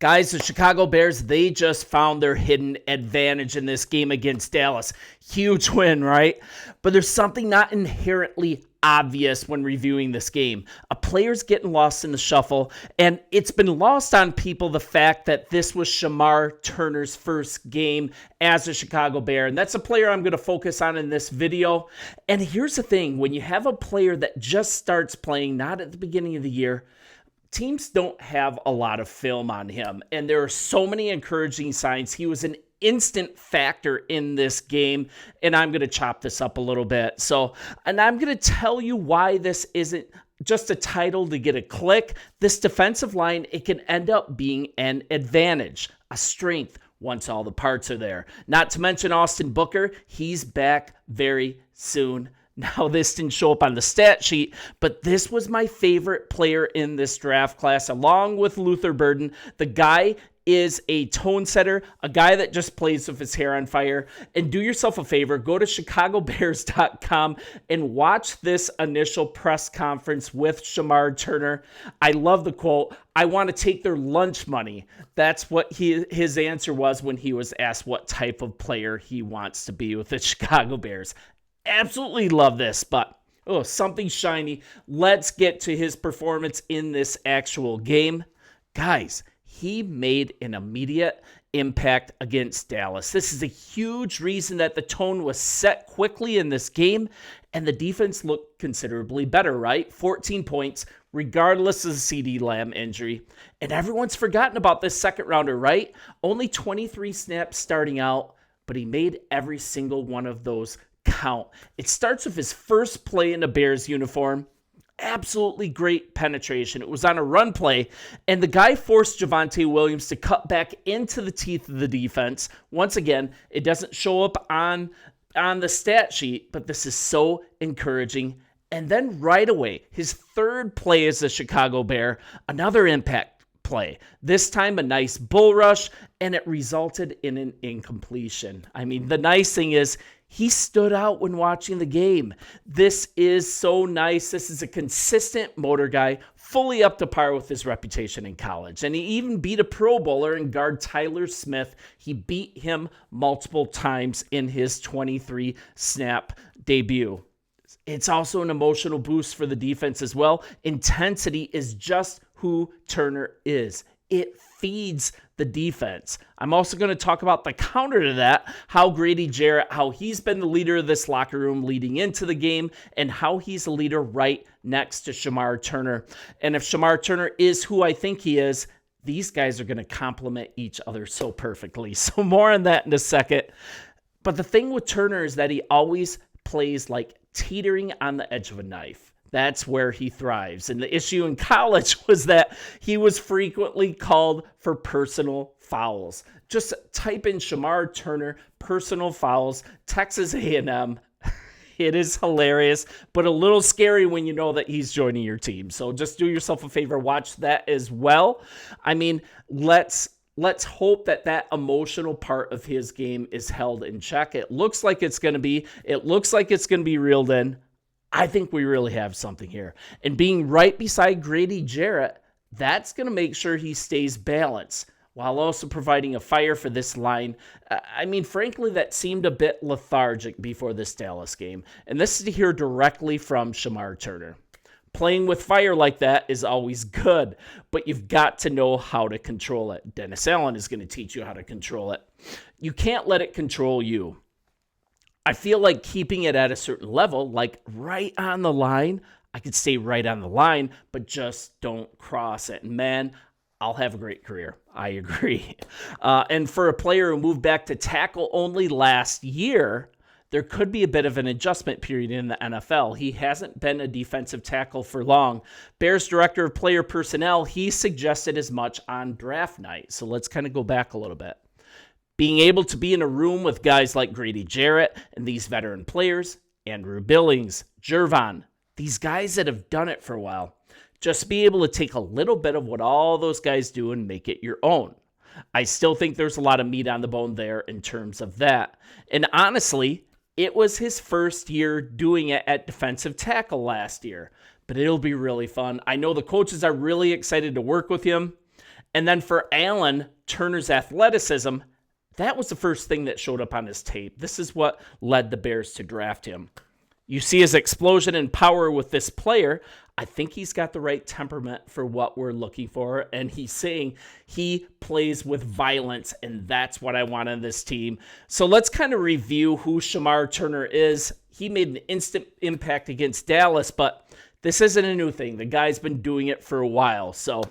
Guys, the Chicago Bears, they just found their hidden advantage in this game against Dallas. Huge win, right? But there's something not inherently obvious when reviewing this game. A player's getting lost in the shuffle, and it's been lost on people the fact that this was Shemar Turner's first game as a Chicago Bear, and that's a player I'm going to focus on in this video. And here's the thing, when you have a player that just starts playing, not at the beginning of the year, teams don't have a lot of film on him, and there are so many encouraging signs. He was an instant factor in this game, and I'm going to chop this up a little bit. And I'm going to tell you why this isn't just a title to get a click. This defensive line, it can end up being an advantage, a strength, once all the parts are there. Not to mention Austin Booker, he's back very soon. Now, this didn't show up on the stat sheet, but this was my favorite player in this draft class, along with Luther Burden. The guy is a tone setter, a guy that just plays with his hair on fire. And do yourself a favor, go to chicagobears.com and watch this initial press conference with Shemar Turner. I love the quote, "I want to take their lunch money." That's what his answer was when he was asked what type of player he wants to be with the Chicago Bears. Absolutely love this, but something shiny. Let's get to his performance in this actual game. Guys, he made an immediate impact against Dallas. This is a huge reason that the tone was set quickly in this game, and the defense looked considerably better, right? 14 points, regardless of the CD Lamb injury. And everyone's forgotten about this second rounder, right? Only 23 snaps starting out, but he made every single one of those count. It starts with his first play in a Bears uniform. Absolutely great penetration. It was on a run play, and the guy forced Javonte Williams to cut back into the teeth of the defense. Once again, it doesn't show up on the stat sheet, but this is so encouraging. And then right away, his third play as a Chicago Bear, another impact play. This time a nice bull rush, and it resulted in an incompletion. I mean, the nice thing is he stood out when watching the game. This is so nice. This is a consistent motor guy, fully up to par with his reputation in college. And he even beat a Pro Bowler in guard Tyler Smith. He beat him multiple times in his 23-snap debut. It's also an emotional boost for the defense as well. Intensity is just who Turner is. It feeds the defense. I'm also going to talk about the counter to that, how Grady Jarrett, how he's been the leader of this locker room leading into the game, and how he's a leader right next to Shemar Turner. And if Shemar Turner is who I think he is, these guys are going to complement each other so perfectly. So more on that in a second. But the thing with Turner is that he always plays like teetering on the edge of a knife. That's where he thrives. And the issue in college was that he was frequently called for personal fouls. Just type in Shemar Turner personal fouls, Texas A&M. It is hilarious, but a little scary when you know that he's joining your team. So just do yourself a favor, watch that as well. I mean, let's hope that emotional part of his game is held in check. It looks like it's going to be. It looks like it's going to be reeled in. I think we really have something here. And being right beside Grady Jarrett, that's going to make sure he stays balanced while also providing a fire for this line. I mean, frankly, that seemed a bit lethargic before this Dallas game. And this is to hear directly from Shemar Turner. Playing with fire like that is always good, but you've got to know how to control it. Dennis Allen is going to teach you how to control it. You can't let it control you. I feel like keeping it at a certain level, like right on the line, I could stay right on the line, but just don't cross it. And man, I'll have a great career. I agree. And for a player who moved back to tackle only last year, there could be a bit of an adjustment period in the NFL. He hasn't been a defensive tackle for long. Bears director of player personnel, he suggested as much on draft night. So let's kind of go back a little bit. Being able to be in a room with guys like Grady Jarrett and these veteran players, Andrew Billings, Jervon, these guys that have done it for a while, just be able to take a little bit of what all those guys do and make it your own. I still think there's a lot of meat on the bone there in terms of that. And honestly, it was his first year doing it at defensive tackle last year, but it'll be really fun. I know the coaches are really excited to work with him. And then for Allen, Turner's athleticism, that was the first thing that showed up on his tape. This is what led the Bears to draft him. You see his explosion and power with this player. I think he's got the right temperament for what we're looking for. And he's saying he plays with violence, and that's what I want on this team. So let's kind of review who Shemar Turner is. He made an instant impact against Dallas, but this isn't a new thing. The guy's been doing it for a while. So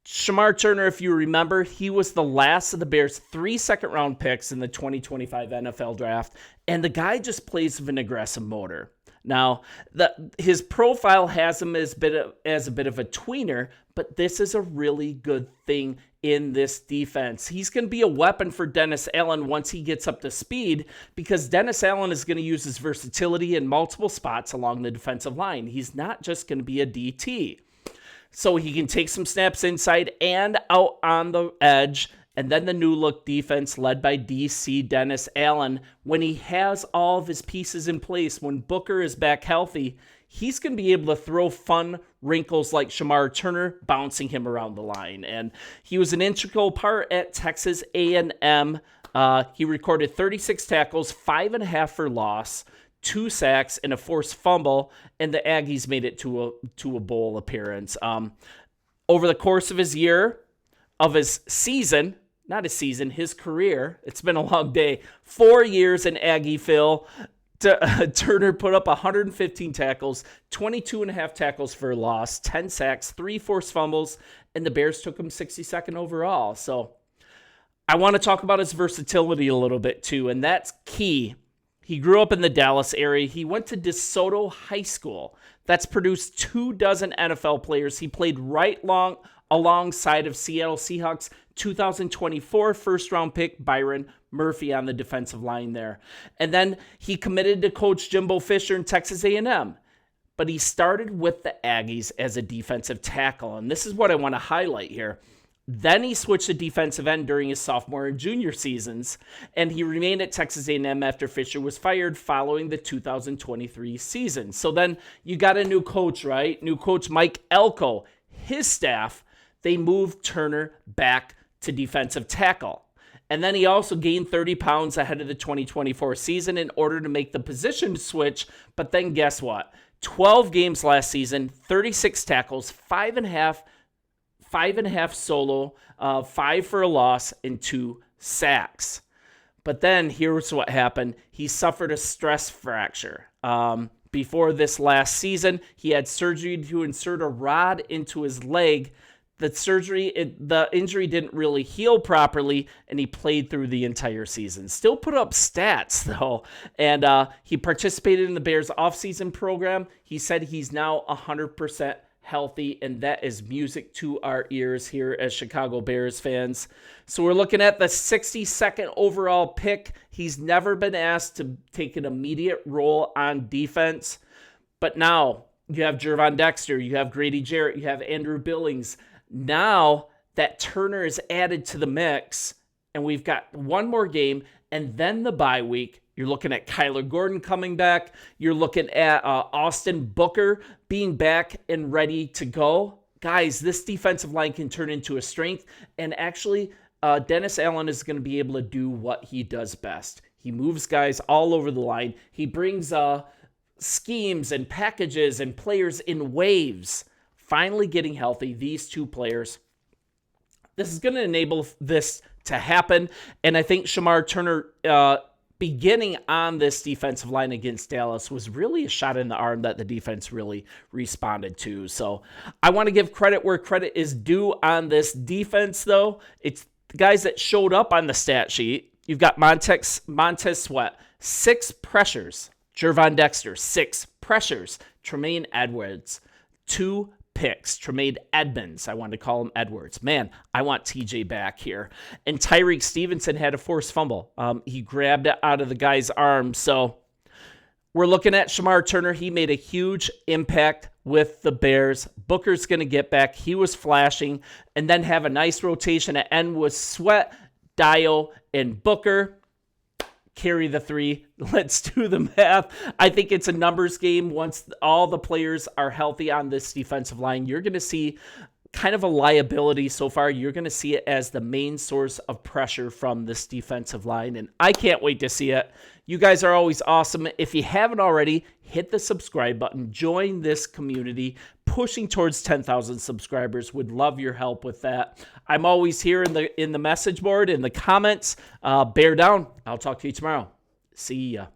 Shemar Turner, if you remember, he was the last of the Bears' 3 second-round picks in the 2025 NFL draft, and the guy just plays with an aggressive motor. Now, his profile has him as a bit of a tweener, but this is a really good thing in this defense. He's going to be a weapon for Dennis Allen once he gets up to speed, because Dennis Allen is going to use his versatility in multiple spots along the defensive line. He's not just going to be a DT. So he can take some snaps inside and out on the edge. And then the new look defense led by DC Dennis Allen, when he has all of his pieces in place, when Booker is back healthy, he's going to be able to throw fun wrinkles like Shemar Turner, bouncing him around the line. And he was an integral part at Texas A&M. He recorded 36 tackles, 5.5 for loss, 2 sacks, and a forced fumble, and the Aggies made it to a bowl appearance. Over the course of his career, it's been a long day, 4 years in Aggieville, Turner put up 115 tackles, 22.5 tackles for loss, 10 sacks, 3 forced fumbles, and the Bears took him 62nd overall. So I want to talk about his versatility a little bit too, and that's key. He grew up in the Dallas area. He went to DeSoto High School. That's produced 24 NFL players. He played alongside of Seattle Seahawks 2024 first-round pick Byron Murphy on the defensive line there. And then he committed to Coach Jimbo Fisher in Texas A&M. But he started with the Aggies as a defensive tackle. And this is what I want to highlight here. Then he switched to defensive end during his sophomore and junior seasons, and he remained at Texas A&M after Fisher was fired following the 2023 season. So then you got a new coach, right? New coach Mike Elko. His staff, they moved Turner back to defensive tackle. And then he also gained 30 pounds ahead of the 2024 season in order to make the position switch. But then guess what? 12 games last season, 36 tackles, 5.5 solo, 5 for a loss, and 2 sacks. But then here's what happened. He suffered a stress fracture. Before this last season, he had surgery to insert a rod into his leg. The injury didn't really heal properly, and he played through the entire season. Still put up stats, though, and he participated in the Bears offseason program. He said he's now 100% healthy, and that is music to our ears here as Chicago Bears fans. So we're looking at the 62nd overall pick. He's never been asked to take an immediate role on defense, but now you have Gervon Dexter, you have Grady Jarrett, you have Andrew Billings. Now that Turner is added to the mix, and we've got one more game, and then the bye week. You're looking at Kyler Gordon coming back. You're looking at Austin Booker being back and ready to go. Guys, this defensive line can turn into a strength. And actually, Dennis Allen is going to be able to do what he does best. He moves guys all over the line. He brings schemes and packages and players in waves. Finally getting healthy, these two players. This is going to enable this to happen. And I think Shemar Turner beginning on this defensive line against Dallas was really a shot in the arm that the defense really responded to. So I want to give credit where credit is due on this defense, though. It's the guys that showed up on the stat sheet. You've got Montez Sweat, 6 pressures. Gervon Dexter, 6 pressures. Tremaine Edwards, 2 picks. Tremaine Edmonds, I wanted to call him Edwards. Man, I want TJ back here. And Tyreek Stevenson had a forced fumble. He grabbed it out of the guy's arm. So we're looking at Shemar Turner. He made a huge impact with the Bears. Booker's going to get back. He was flashing. And then have a nice rotation at end with Sweat, Dio, and Booker. Carry the 3. Let's do the math. I think it's a numbers game. Once all the players are healthy on this defensive line, you're going to see kind of a liability so far. You're going to see it as the main source of pressure from this defensive line, and I can't wait to see it. You guys are always awesome. If you haven't already, hit the subscribe button. Join this community pushing towards 10,000 subscribers. Would love your help with that. I'm always here in the message board, in the comments. Bear down. I'll talk to you tomorrow. See ya.